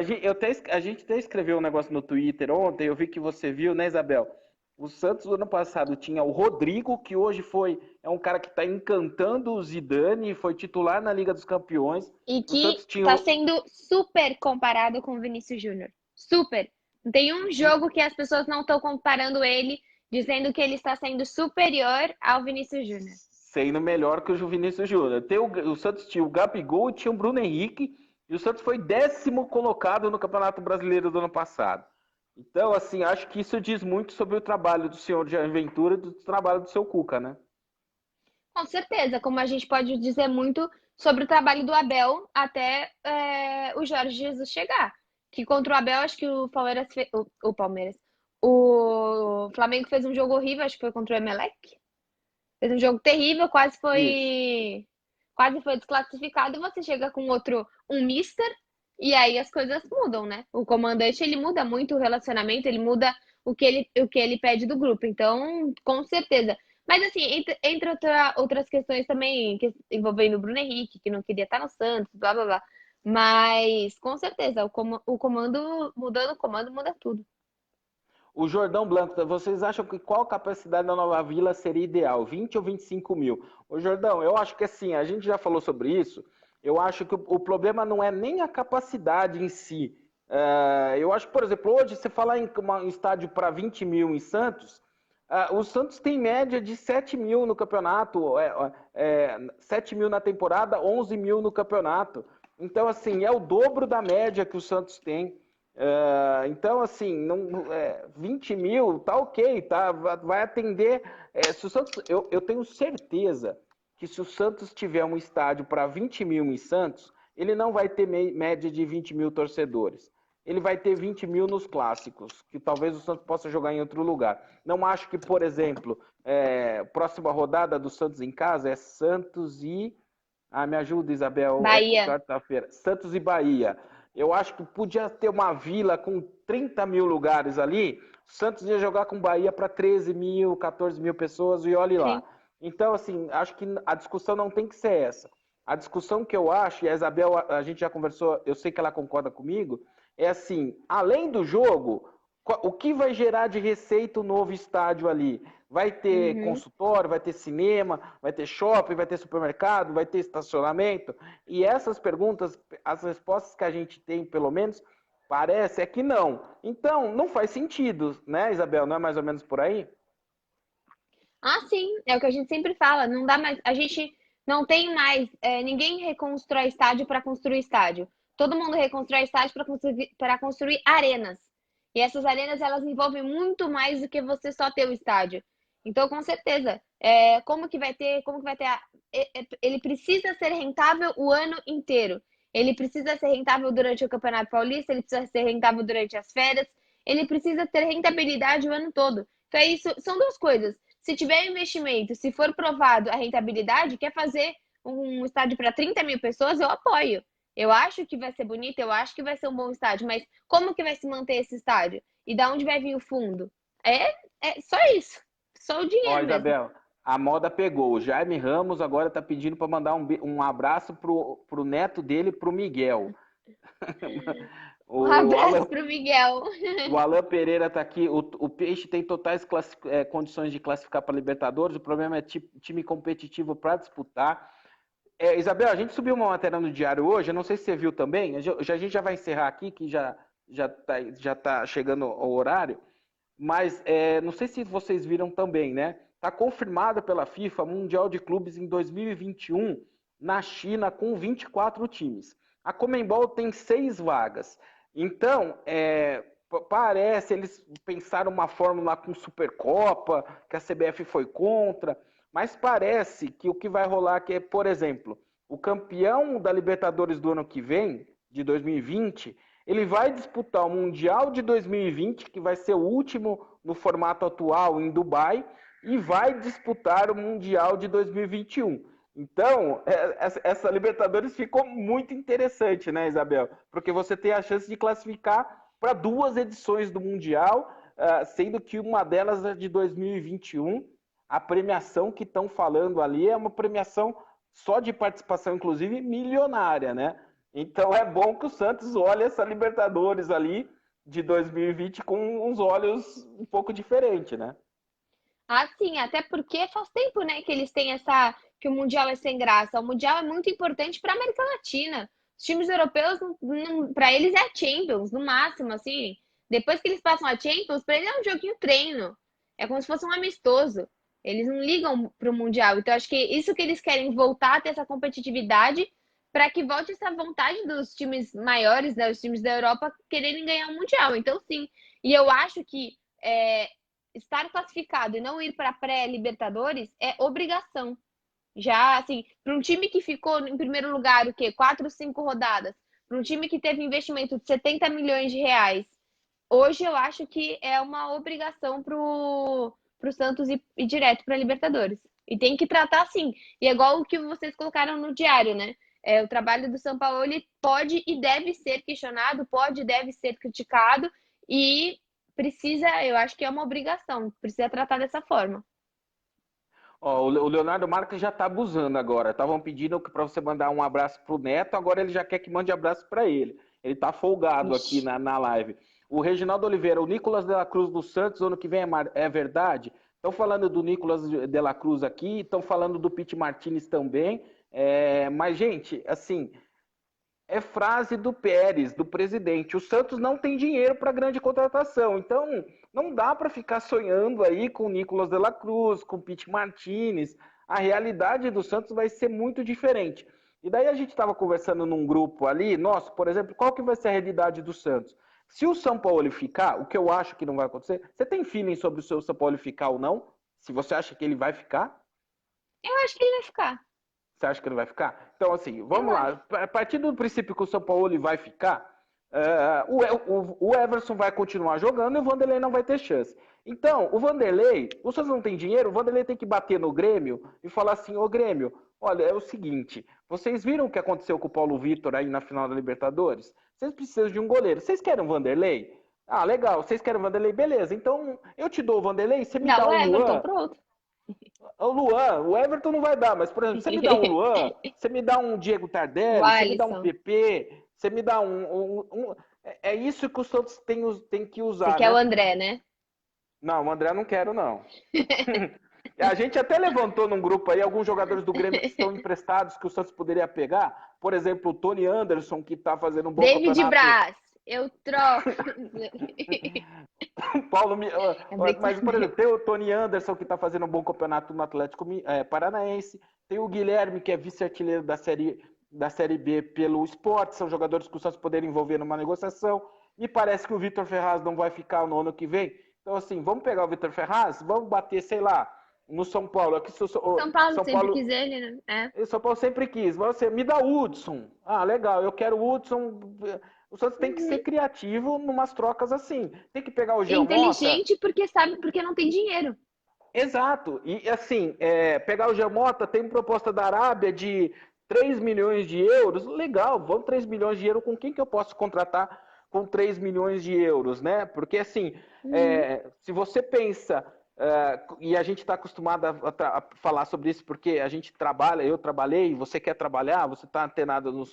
gente até escreveu um negócio no Twitter ontem, eu vi que você viu, né, Isabel? O Santos, no ano passado, tinha o Rodrigo, que hoje é um cara que está encantando o Zidane, foi titular na Liga dos Campeões. E O que Santos tinha tá sendo super comparado com o Vinícius Júnior. Super. Não tem um jogo que as pessoas não estão comparando ele, dizendo que ele está sendo superior ao Vinícius Júnior. sendo melhor que o Vinícius Júnior. O Santos tinha o Gabigol e tinha o Bruno Henrique, e o Santos foi 10º colocado no Campeonato Brasileiro do ano passado. Então, assim, acho que isso diz muito sobre o trabalho do senhor Jair Ventura e do trabalho do seu Cuca, né? Com certeza, como a gente pode dizer muito sobre o trabalho do Abel até o Jorge Jesus chegar. Que contra o Abel, acho que o Palmeiras, o Palmeiras, o Flamengo fez um jogo horrível, acho que foi contra o Emelec. Fez um jogo terrível, Isso. quase foi desclassificado. E você chega com um mister, e aí as coisas mudam, né? O comandante, ele muda muito o relacionamento, ele muda o que ele pede do grupo. Então, com certeza. Mas assim, entre outras questões também, envolvendo o Bruno Henrique, que não queria estar no Santos, blá blá blá. Mas, com certeza, o comando, mudando o comando, muda tudo. O Jordão Blanco, vocês acham que qual a capacidade da Nova Vila seria ideal? 20 ou 25 mil? Ô Jordão, eu acho que assim, a gente já falou sobre isso. Eu acho que o problema não é nem a capacidade em si. Eu acho que, por exemplo, hoje você falar em um estádio para 20 mil em Santos, o Santos tem média de 7 mil no campeonato, 7 mil na temporada, 11 mil no campeonato. Então, assim, é o dobro da média que o Santos tem. Então, assim, 20 mil tá ok, tá, vai atender. Se o Santos, eu tenho certeza que se o Santos tiver um estádio para 20 mil em Santos, ele não vai ter média de 20 mil torcedores. Ele vai ter 20 mil nos clássicos, que talvez o Santos possa jogar em outro lugar. Não acho que, por exemplo, próxima rodada do Santos em casa é Santos e. Me ajuda, Isabel, é Bahia. quarta-feira. Santos e Bahia. Eu acho que podia ter uma vila com 30 mil lugares ali. Santos ia jogar com Bahia para 13 mil, 14 mil pessoas e olhe lá. Sim. Então, assim, acho que a discussão não tem que ser essa. A discussão que eu acho, e a Isabel, a gente já conversou, eu sei que ela concorda comigo, é assim, além do jogo, o que vai gerar de receita o novo estádio ali? Vai ter Uhum. consultório, vai ter cinema, vai ter shopping, vai ter supermercado, vai ter estacionamento? E essas perguntas, as respostas que a gente tem, pelo menos, parece é que não. Então, não faz sentido, né, Isabel? Não é mais ou menos por aí? Ah, sim, é o que a gente sempre fala. Não dá mais, a gente não tem mais, ninguém reconstrói estádio para construir estádio. Todo mundo reconstrói estádio para construir arenas. E essas arenas elas envolvem muito mais do que você só ter o estádio. Então, com certeza, como que vai ter ele precisa ser rentável o ano inteiro. Ele precisa ser rentável durante o Campeonato Paulista, ele precisa ser rentável durante as férias, ele precisa ter rentabilidade o ano todo. Então, isso são duas coisas. Se tiver investimento, se for provado a rentabilidade, quer fazer um estádio para 30 mil pessoas, eu apoio. Eu acho que vai ser bonito, eu acho que vai ser um bom estádio, mas como que vai se manter esse estádio? E da onde vai vir o fundo? É só isso. Só o Ó, dinheiro mesmo. Isabel, a moda pegou. O Jaime Ramos agora está pedindo para mandar um abraço pro neto dele, pro Miguel. Um O abraço Alan pro Miguel. O Alan Pereira está aqui. O Peixe tem totais condições de classificar para Libertadores. O problema é time competitivo para disputar. Isabel, a gente subiu uma matéria no Diário hoje. Eu não sei se você viu também. A gente já vai encerrar aqui, que já tá chegando o horário. Mas não sei se vocês viram também, né? Está confirmada pela FIFA Mundial de Clubes em 2021 na China com 24 times. A Conmebol tem 6 vagas. Então, parece, eles pensaram uma fórmula com Supercopa, que a CBF foi contra, mas parece que o que vai rolar aqui é, por exemplo, o campeão da Libertadores do ano que vem, de 2020, Ele vai disputar o Mundial de 2020, que vai ser o último no formato atual em Dubai, e vai disputar o Mundial de 2021. Então, essa Libertadores ficou muito interessante, né, Isabel? Porque você tem a chance de classificar para duas edições do Mundial, sendo que uma delas é de 2021. A premiação que estão falando ali é uma premiação só de participação, inclusive, milionária, né? Então é bom que o Santos olhe essa Libertadores ali de 2020 com uns olhos um pouco diferentes, né? Ah, sim, até porque faz tempo, né, que eles têm essa, que o Mundial é sem graça. O Mundial é muito importante para a América Latina. Os times europeus, para eles é a Champions, no máximo, assim. Depois que eles passam a Champions, para eles é um joguinho treino. É como se fosse um amistoso. Eles não ligam para o Mundial. Então, acho que isso que eles querem voltar a ter essa competitividade para que volte essa vontade dos times maiores, né, os times da Europa, quererem ganhar o Mundial. Então, sim. E eu acho que estar classificado e não ir para pré-Libertadores é obrigação. Já, assim, para um time que ficou em primeiro lugar, o quê? 4, 5 rodadas, para um time que teve investimento de 70 milhões de reais, hoje eu acho que é uma obrigação pro Santos ir direto para Libertadores. E tem que tratar assim. E é igual o que vocês colocaram no diário, né? O trabalho do São Paulo ele pode e deve ser questionado, pode e deve ser criticado, e precisa, eu acho que é uma obrigação, precisa tratar dessa forma. Ó, o Leonardo Marques já tá abusando agora. Estavam pedindo para você mandar um abraço pro Neto, agora ele já quer que mande abraço para ele. Ele tá folgado aqui Ixi. na live. O Reginaldo Oliveira, o Nicolas de la Cruz do Santos, ano que vem é verdade? Estão falando do Nicolas de la Cruz aqui, estão falando do Pete Martinez também. Mas, gente, assim, é frase do Pérez, do presidente. O Santos não tem dinheiro para grande contratação. Então, não dá para ficar sonhando aí com o Nicolas de la Cruz, com o Pete Martinez. A realidade do Santos vai ser muito diferente. E daí a gente estava conversando num grupo ali, nosso, por exemplo, qual que vai ser a realidade do Santos? Se o São Paulo ficar, o que eu acho que não vai acontecer, você tem feeling sobre o seu São Paulo ficar ou não? Se você acha que ele vai ficar? Eu acho que ele vai ficar. Você acha que ele vai ficar? Então, assim, Eu vamos acho. lá. A partir do princípio que o São Paulo vai ficar, o Everson vai continuar jogando e o Vanderlei não vai ter chance. Então, o Vanderlei, o Santos não tem dinheiro, o Vanderlei tem que bater no Grêmio e falar assim, ô Grêmio, olha, é o seguinte, vocês viram o que aconteceu com o Paulo Vitor aí na final da Libertadores? Vocês precisam de um goleiro. Vocês querem um Vanderlei? Ah, legal, vocês querem o Vanderlei? Beleza, então eu te dou o Vanderlei, você me Dá dá o o Everton, Luan. pronto. O Luan, o Everton não vai dar, mas, por exemplo, você me dá um Luan, você me dá um Diego O Tardelli, você me dá um Alisson. PP, você me dá é isso que os Santos tem que Você usar, quer o né? André, né? Não, o André não quero, não. A gente até levantou num grupo aí alguns jogadores do Grêmio que estão emprestados que o Santos poderia pegar. Por exemplo, o Tony Anderson, que está fazendo um bom David campeonato. Braz, eu troco. Paulo, É mas, por brincadeira. exemplo, tem o Tony Anderson, que está fazendo um bom campeonato no Atlético Paranaense. Tem o Guilherme, que é vice-artilheiro da série B pelo Sport. São jogadores que o Santos poderia envolver numa negociação. Me parece que o Vitor Ferraz não vai ficar no ano que vem. Então, assim, vamos pegar o Vitor Ferraz, vamos bater, sei lá, no São Paulo. Aqui, São Paulo São sempre Paulo, quis ele, né? o São Paulo sempre quis. Você me dá o Hudson. Ah, legal, eu quero o Hudson. O Santos tem que ser Uhum. criativo numas trocas assim. Tem que pegar o É Giamota. inteligente porque sabe porque não tem dinheiro. Exato. E assim, pegar o Giamota, tem proposta da Arábia de 3 milhões de euros. Legal, vamos 3 milhões de euros. Com quem que eu posso contratar com 3 milhões de euros, né? Porque assim, Uhum. se você pensa, e a gente está acostumado a falar sobre isso porque a gente trabalha, eu trabalhei, você quer trabalhar, você está antenado nos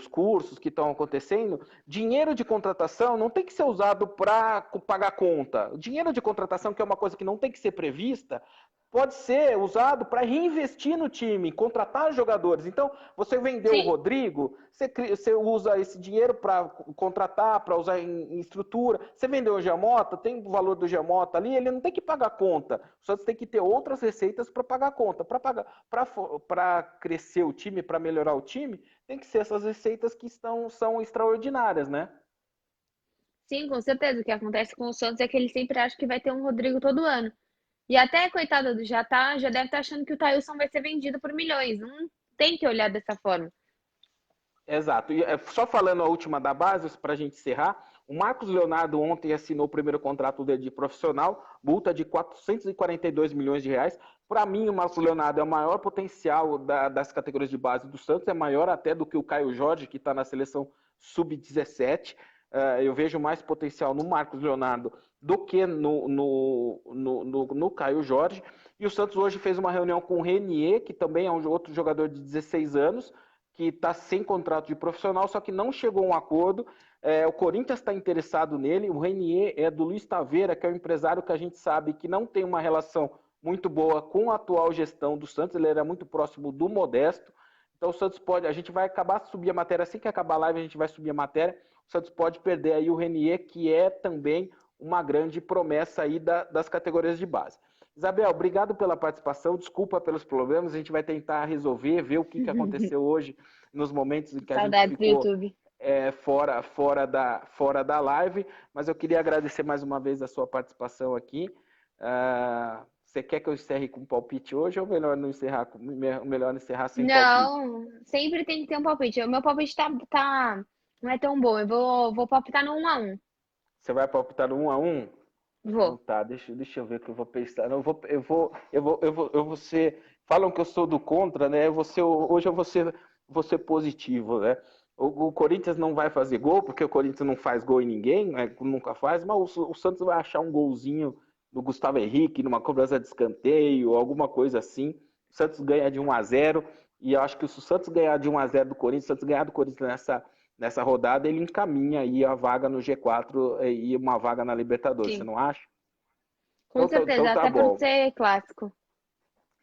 cursos que estão acontecendo, dinheiro de contratação não tem que ser usado para pagar conta. O dinheiro de contratação, que é uma coisa que não tem que ser prevista, pode ser usado para reinvestir no time, contratar jogadores. Então, você vendeu o Sim, Rodrigo, você usa esse dinheiro para contratar, para usar em estrutura. Você vendeu o Giamota, tem o valor do Giamota ali, ele não tem que pagar conta. O Santos tem que ter outras receitas para pagar conta. Para crescer o time, para melhorar o time, tem que ser essas receitas que são extraordinárias, né? sim, com certeza. O que acontece com o Santos é que ele sempre acha que vai ter um Rodrigo todo ano. E até, coitado, já deve estar achando que o Thailson vai ser vendido por milhões. Não tem que olhar dessa forma. Exato. E só falando a última da base, para a gente encerrar, o Marcos Leonardo ontem assinou o primeiro contrato dele de profissional, multa de 442 milhões de reais. Para mim, o Marcos Leonardo é o maior potencial das categorias de base do Santos, é maior até do que o Caio Jorge, que está na seleção sub-17. Eu vejo mais potencial no Marcos Leonardo do que no Caio Jorge. E o Santos hoje fez uma reunião com o Renier, que também é um outro jogador de 16 anos, que está sem contrato de profissional, só que não chegou a um acordo. O Corinthians está interessado nele, o Renier é do Luiz Taveira, que é um empresário que a gente sabe que não tem uma relação muito boa com a atual gestão do Santos, ele era muito próximo do Modesto. Então o Santos pode, a gente vai acabar de subir a matéria, assim que acabar a live a gente vai subir a matéria, o Santos pode perder aí o Renier, que é também uma grande promessa aí das categorias de base. Isabel, obrigado pela participação, desculpa pelos problemas, a gente vai tentar resolver, ver o que aconteceu hoje nos momentos em que a gente Saudades do ficou YouTube. fora da live, mas eu queria agradecer mais uma vez a sua participação aqui. Você quer que eu encerre com palpite hoje ou melhor encerrar sem palpite? Não, sempre tem que ter um palpite. O meu palpite não é tão bom. Eu vou palpitar no 1-1. Você vai palpitar no 1 a 1? Então Vou. tá, deixa eu ver o que eu vou pensar. Não, eu vou ser. Falam que eu sou do contra, né? Hoje vou ser positivo, né? O Corinthians não vai fazer gol, porque o Corinthians não faz gol em ninguém, né? Nunca faz, mas o Santos vai achar um golzinho do Gustavo Henrique, numa cobrança de escanteio, alguma coisa assim. O Santos ganha de 1 a 0 e eu acho que se o Santos ganhar de 1 a 0 do Corinthians, o Santos ganhar do Corinthians nessa rodada, ele encaminha aí a vaga no G4 e uma vaga na Libertadores, você Sim, não acha? com Então certeza. tá Até por bom. ser clássico.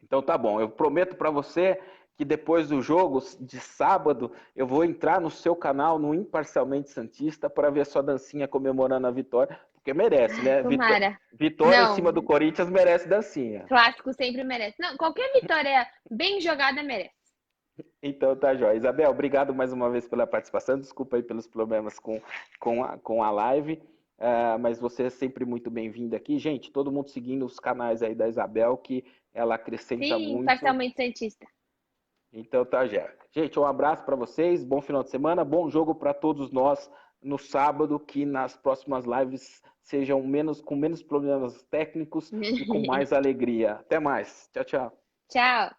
Então tá bom. Eu prometo para você que depois do jogo de sábado eu vou entrar no seu canal no Imparcialmente Santista para ver a sua dancinha comemorando a vitória, porque merece, Ai, né? tomara. Vitória em cima do Não, Corinthians merece dancinha. clássico sempre merece. Não, qualquer vitória bem jogada merece. Então tá, jóia. Isabel, obrigado mais uma vez pela participação. Desculpa aí pelos problemas com a live. Mas você é sempre muito bem-vindo aqui. Gente, todo mundo seguindo os canais aí da Isabel, que ela acrescenta Sim, muito. parcialmente santista. Então tá, já. Gente, um abraço para vocês, bom final de semana, bom jogo para todos nós no sábado, que nas próximas lives sejam com menos problemas técnicos e com mais alegria. Até mais. Tchau, tchau. Tchau.